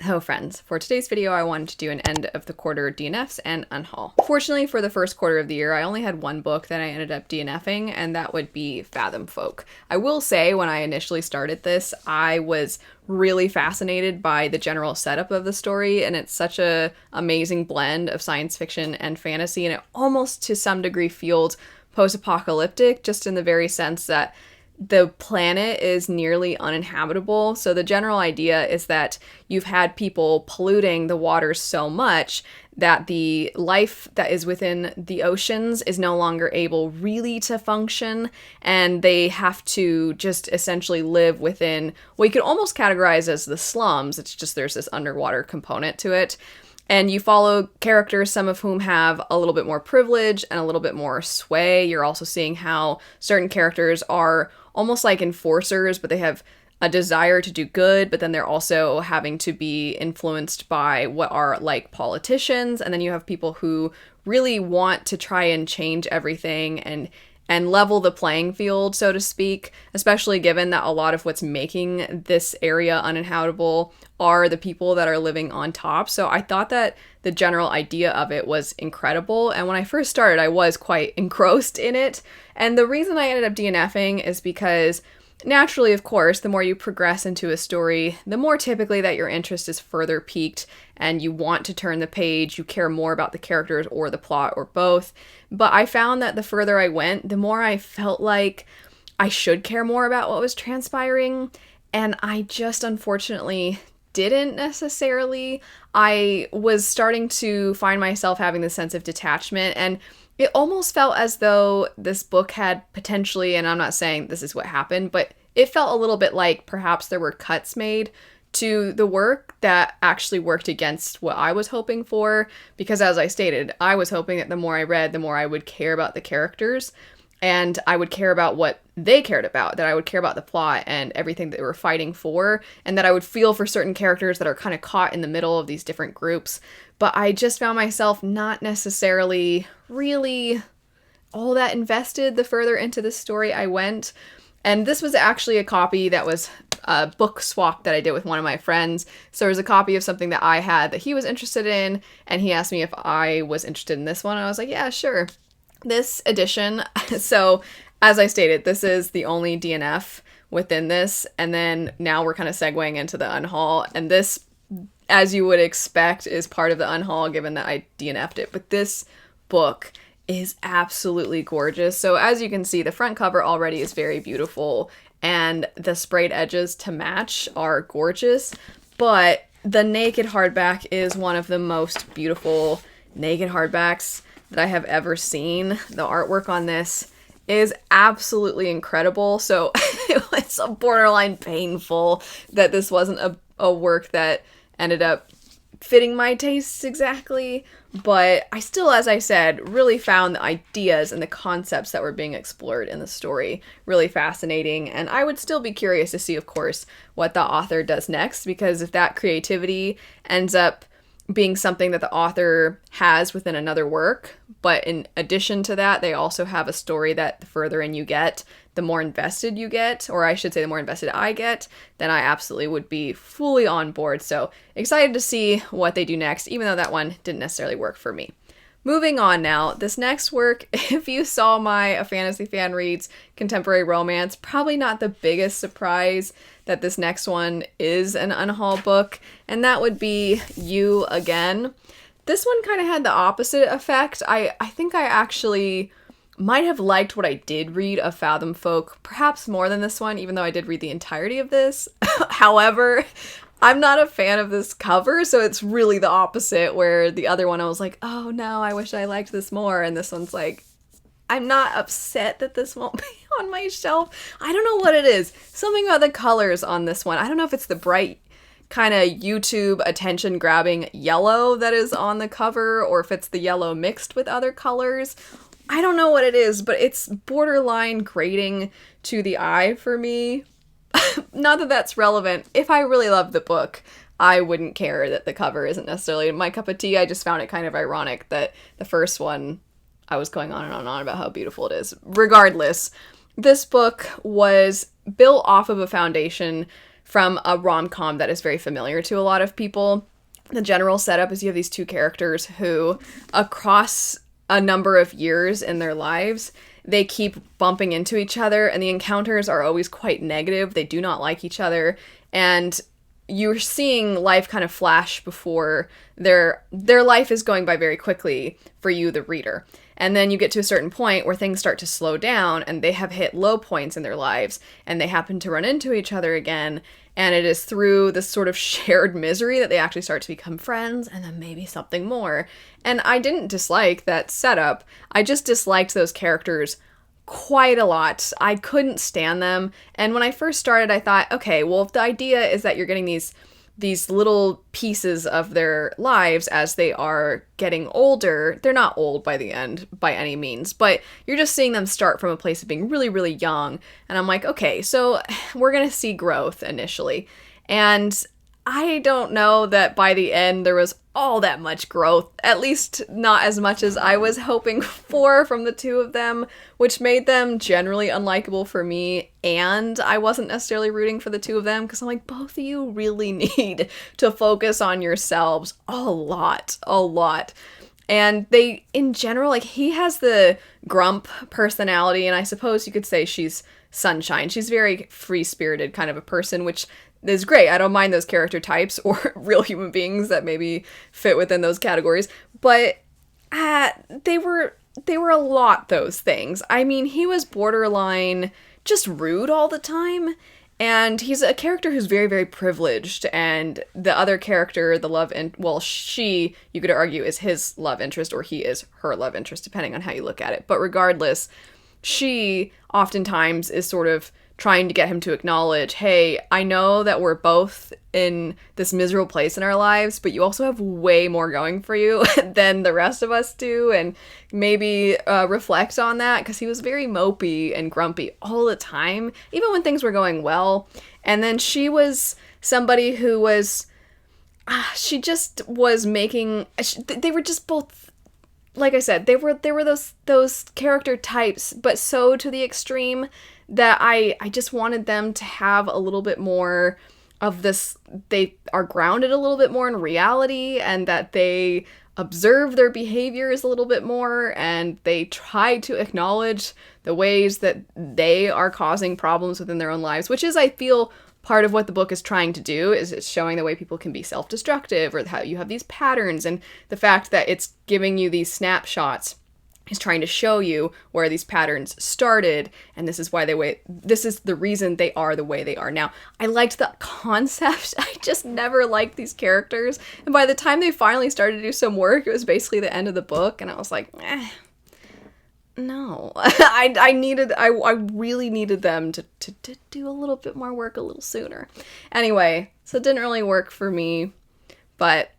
Hello friends, for today's video I wanted to do an end of the quarter DNFs and unhaul. Fortunately for the first quarter of the year, I only had one book that I ended up DNFing, and that would be Fathom Folk. I will say when I initially started this, I was really fascinated by the general setup of the story, and it's such a amazing blend of science fiction and fantasy, and it almost to some degree feels post-apocalyptic, just in the very sense that the planet is nearly uninhabitable. So the general idea is that you've had people polluting the waters so much that the life that is within the oceans is no longer able really to function, and they have to just essentially live within what you could almost categorize as the slums. It's just there's this underwater component to it. And you follow characters, some of whom have a little bit more privilege and a little bit more sway. You're also seeing how certain characters are almost like enforcers, but they have a desire to do good, but then they're also having to be influenced by what are like politicians. And then you have people who really want to try and change everything and level the playing field, so to speak, especially given that a lot of what's making this area uninhabitable are the people that are living on top. So I thought that the general idea of it was incredible, and when I first started, I was quite engrossed in it. And the reason I ended up DNFing is because naturally, of course, the more you progress into a story, the more typically that your interest is further piqued and you want to turn the page, you care more about the characters or the plot or both. But I found that the further I went, the more I felt like I should care more about what was transpiring, and I just unfortunately didn't necessarily. I was starting to find myself having this sense of detachment, and it almost felt as though this book had potentially, and I'm not saying this is what happened, but it felt a little bit like perhaps there were cuts made to the work that actually worked against what I was hoping for. Because as I stated, I was hoping that the more I read, the more I would care about the characters, and I would care about what they cared about, that I would care about the plot and everything that they were fighting for, and that I would feel for certain characters that are kind of caught in the middle of these different groups. But I just found myself not necessarily really all that invested the further into the story I went. And this was actually a copy that was a book swap that I did with one of my friends. So there was a copy of something that I had that he was interested in, and he asked me if I was interested in this one. And I was like, yeah, sure. This edition, so as I stated, this is the only DNF within this, and then now we're kind of segueing into the unhaul, and this, as you would expect, is part of the unhaul given that I DNF'd it. But this book is absolutely gorgeous. So as you can see, the front cover already is very beautiful, and the sprayed edges to match are gorgeous, but the naked hardback is one of the most beautiful naked hardbacks that I have ever seen. The artwork on this is absolutely incredible. So it's a borderline painful that this wasn't a work that ended up fitting my tastes exactly, but I still, as I said, really found the ideas and the concepts that were being explored in the story really fascinating, and I would still be curious to see, of course, what the author does next, because if that creativity ends up being something that the author has within another work, but in addition to that, they also have a story that the further in you get, the more invested you get, or I should say the more invested I get, then I absolutely would be fully on board. So excited to see what they do next, even though that one didn't necessarily work for me. Moving on now, this next work, if you saw my A Fantasy Fan Reads contemporary romance, probably not the biggest surprise that this next one is an unhaul book, and that would be You Again. This one kind of had the opposite effect. I think I actually might have liked what I did read of Fathom Folk, perhaps more than this one, even though I did read the entirety of this. However, I'm not a fan of this cover, so it's really the opposite, where the other one I was like, oh no, I wish I liked this more, and this one's like, I'm not upset that this won't be on my shelf. I don't know what it is. Something about the colors on this one. I don't know if it's the bright kind of YouTube attention-grabbing yellow that is on the cover, or if it's the yellow mixed with other colors. I don't know what it is, but it's borderline grating to the eye for me. Not that that's relevant. If I really loved the book, I wouldn't care that the cover isn't necessarily my cup of tea. I just found it kind of ironic that the first one, I was going on and on and on about how beautiful it is. Regardless, this book was built off of a foundation from a rom-com that is very familiar to a lot of people. The general setup is you have these two characters who, across a number of years in their lives, they keep bumping into each other, and the encounters are always quite negative. They do not like each other, and you're seeing life kind of flash before their life is going by very quickly for you, the reader. And then you get to a certain point where things start to slow down, and they have hit low points in their lives, and they happen to run into each other again. And it is through this sort of shared misery that they actually start to become friends, and then maybe something more. And I didn't dislike that setup. I just disliked those characters quite a lot. I couldn't stand them. And when I first started, I thought, okay, well, if the idea is that you're getting these little pieces of their lives as they are getting older, they're not old by the end by any means, but you're just seeing them start from a place of being really, really young. And I'm like, okay, so we're going to see growth initially. And I don't know that by the end there was all that much growth, at least not as much as I was hoping for from the two of them, which made them generally unlikable for me, and I wasn't necessarily rooting for the two of them, because I'm like, both of you really need to focus on yourselves a lot. And they, in general, like, he has the grump personality, and I suppose you could say she's sunshine. She's very free-spirited kind of a person, which is great. I don't mind those character types or real human beings that maybe fit within those categories, but they were a lot those things. I mean, he was borderline just rude all the time, and he's a character who's very, very privileged, and the other character, she, you could argue, is his love interest, or he is her love interest, depending on how you look at it. But regardless, she oftentimes is sort of trying to get him to acknowledge, hey, I know that we're both in this miserable place in our lives, but you also have way more going for you than the rest of us do, and maybe reflect on that, because he was very mopey and grumpy all the time, even when things were going well. And then she was somebody who was, she just was making, they were just both, like I said, they were those character types, but so to the extreme that I just wanted them to have a little bit more of this, they are grounded a little bit more in reality, and that they observe their behaviors a little bit more, and they try to acknowledge the ways that they are causing problems within their own lives, which is, I feel, part of what the book is trying to do, is it's showing the way people can be self-destructive, or how you have these patterns, and the fact that it's giving you these snapshots is trying to show you where these patterns started, and this is the reason they are the way they are now. I liked the concept. I just never liked these characters, and by the time they finally started to do some work, it was basically the end of the book, and I was like, no. I really needed them to do a little bit more work a little sooner. Anyway, so it didn't really work for me, but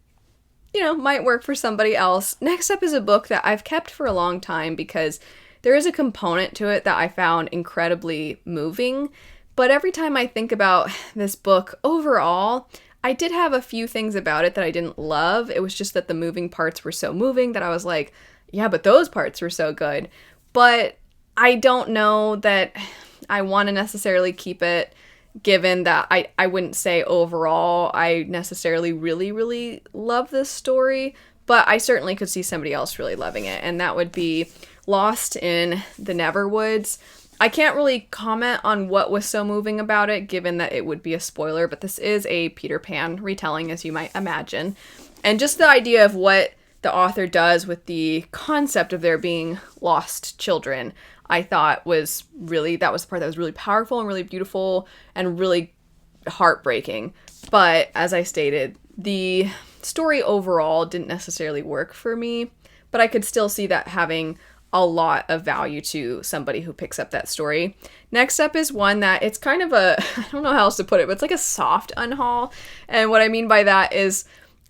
might work for somebody else. Next up is a book that I've kept for a long time because there is a component to it that I found incredibly moving. But every time I think about this book overall, I did have a few things about it that I didn't love. It was just that the moving parts were so moving that I was like, yeah, but those parts were so good. But I don't know that I want to necessarily keep it, given that I wouldn't say overall I necessarily really, really love this story, but I certainly could see somebody else really loving it, and that would be Lost in the Neverwoods. I can't really comment on what was so moving about it, given that it would be a spoiler, but this is a Peter Pan retelling, as you might imagine, and just the idea of what the author does with the concept of there being lost children, I thought that was the part that was really powerful and really beautiful and really heartbreaking. But as I stated, the story overall didn't necessarily work for me, but I could still see that having a lot of value to somebody who picks up that story. Next up is one that it's kind of I don't know how else to put it, but it's like a soft unhaul. And what I mean by that is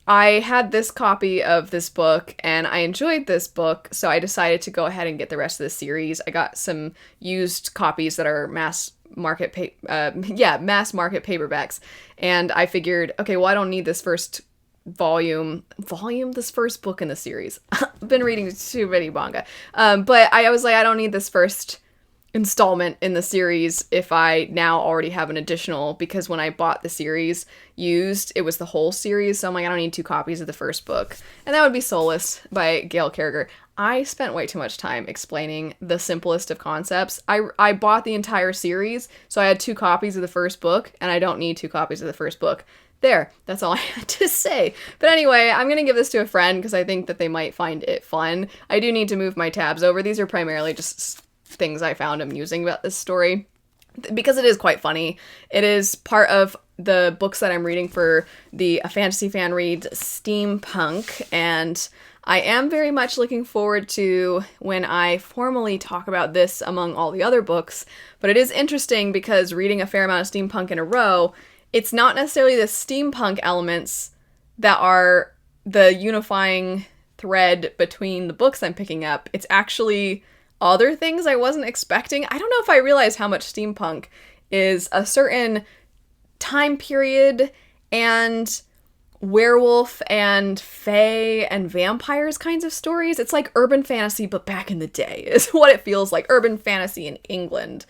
I had this copy of this book and I enjoyed this book, so I decided to go ahead and get the rest of the series. I got some used copies that are mass market paperbacks, and I figured, okay, well, I don't need this first this first book in the series. I've been reading too many manga, but I was like, I don't need this first installment in the series if I now already have an additional, because when I bought the series used, it was the whole series, so I'm like, I don't need 2 copies of the first book. And that would be Soulless by Gail Carriger. I spent way too much time explaining the simplest of concepts. I bought the entire series, so I had 2 copies of the first book, and I don't need 2 copies of the first book. There, that's all I had to say. But anyway, I'm gonna give this to a friend because I think that they might find it fun. I do need to move my tabs over. These are primarily just things I found amusing about this story, because it is quite funny. It is part of the books that I'm reading for the Fantasy Fan Reads Steampunk, and I am very much looking forward to when I formally talk about this among all the other books. But it is interesting because reading a fair amount of steampunk in a row, it's not necessarily the steampunk elements that are the unifying thread between the books I'm picking up. It's actually other things I wasn't expecting. I don't know if I realized how much steampunk is a certain time period and werewolf and fae and vampires kinds of stories. It's like urban fantasy, but back in the day is what it feels like. Urban fantasy in England,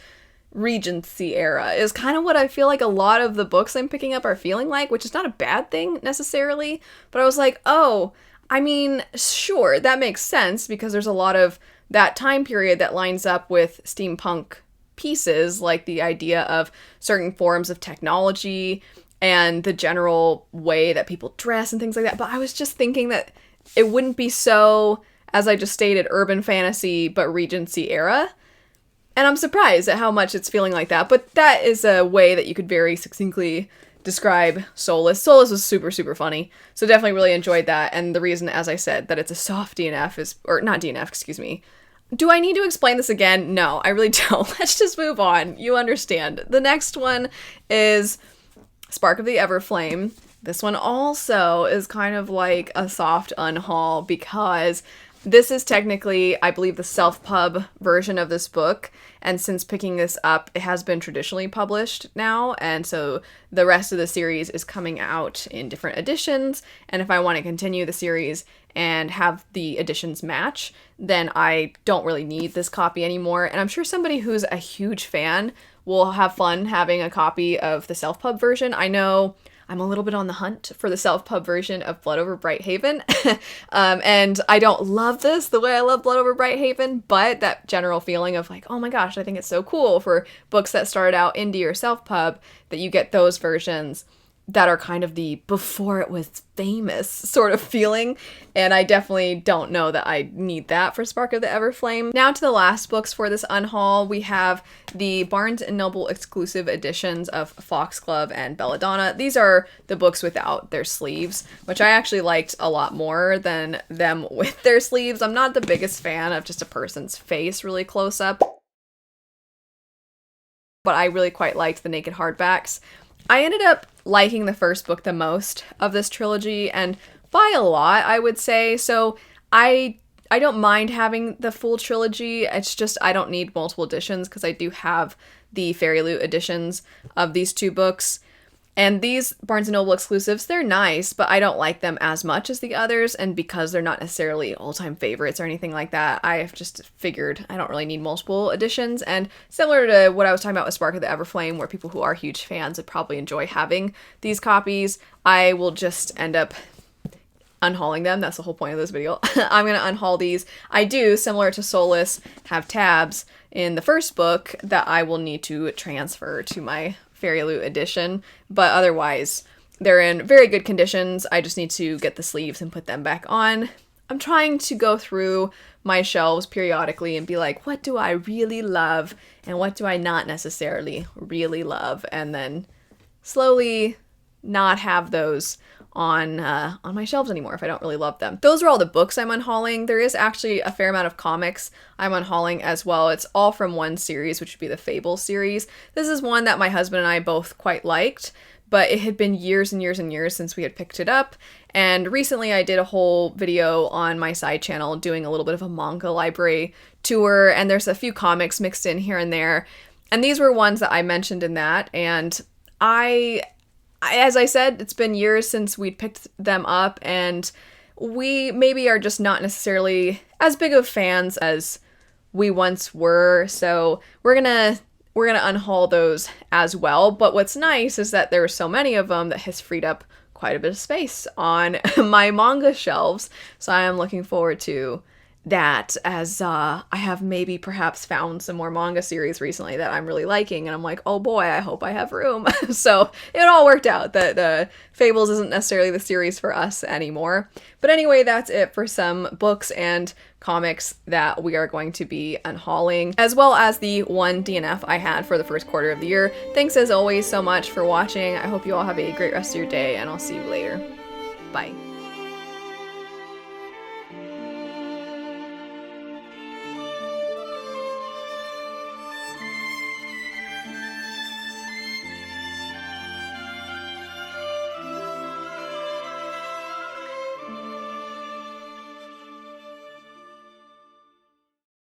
Regency era, is kind of what I feel like a lot of the books I'm picking up are feeling like, which is not a bad thing necessarily. But I was like, oh, I mean, sure, that makes sense because there's a lot of that time period that lines up with steampunk pieces, like the idea of certain forms of technology and the general way that people dress and things like that. But I was just thinking that it wouldn't be so, as I just stated, urban fantasy, but Regency era. And I'm surprised at how much it's feeling like that. But that is a way that you could very succinctly describe Soulless. Soulless was super, super funny. So definitely really enjoyed that. And the reason, as I said, that it's a soft DNF is, or not DNF, excuse me. Do I need to explain this again? No, I really don't. Let's just move on. You understand. The next one is Spark of the Everflame. This one also is kind of like a soft unhaul because this is technically, I believe, the self-pub version of this book, and since picking this up, it has been traditionally published now, and so the rest of the series is coming out in different editions, and if I want to continue the series and have the editions match, then I don't really need this copy anymore, and I'm sure somebody who's a huge fan will have fun having a copy of the self-pub version. I know I'm a little bit on the hunt for the self-pub version of Blood Over Brighthaven. And I don't love this the way I love Blood Over Brighthaven, but that general feeling of like, oh my gosh, I think it's so cool for books that started out indie or self-pub that you get those versions that are kind of the before it was famous sort of feeling, and I definitely don't know that I need that for Spark of the Everflame. Now to the last books for this unhaul, we have the Barnes & Noble exclusive editions of Foxglove and Belladonna. These are the books without their sleeves, which I actually liked a lot more than them with their sleeves. I'm not the biggest fan of just a person's face really close up, but I really quite liked the naked hardbacks. I ended up liking the first book the most of this trilogy, and by a lot, I would say. So I don't mind having the full trilogy. It's just I don't need multiple editions because I do have the Fairy Loot editions of these 2 books. And these Barnes & Noble exclusives, they're nice, but I don't like them as much as the others, and because they're not necessarily all-time favorites or anything like that, I've just figured I don't really need multiple editions, and similar to what I was talking about with Spark of the Everflame, where people who are huge fans would probably enjoy having these copies, I will just end up unhauling them. That's the whole point of this video. I'm going to unhaul these. I do, similar to Soulless, have tabs in the first book that I will need to transfer to my Fairy Loot edition, but otherwise they're in very good conditions. I just need to get the sleeves and put them back on. I'm trying to go through my shelves periodically and be like, what do I really love and what do I not necessarily really love, and then slowly not have those on my shelves anymore if I don't really love them. Those are all the books I'm unhauling. There is actually a fair amount of comics I'm unhauling as well. It's all from one series, which would be the Fable series. This is one that my husband and I both quite liked, but it had been years and years and years since we had picked it up. And recently I did a whole video on my side channel doing a little bit of a manga library tour, and there's a few comics mixed in here and there. And these were ones that I mentioned in that, and as I said, it's been years since we picked them up, and we maybe are just not necessarily as big of fans as we once were. So we're gonna unhaul those as well. But what's nice is that there are so many of them that has freed up quite a bit of space on my manga shelves. So I am looking forward to that, as I have maybe perhaps found some more manga series recently that I'm really liking, and I'm like, oh boy, I hope I have room. So it all worked out that the Fables isn't necessarily the series for us anymore. But anyway, that's it for some books and comics that we are going to be unhauling, as well as the one DNF I had for the first quarter of the year. Thanks as always so much for watching. I hope you all have a great rest of your day, and I'll see you later. Bye.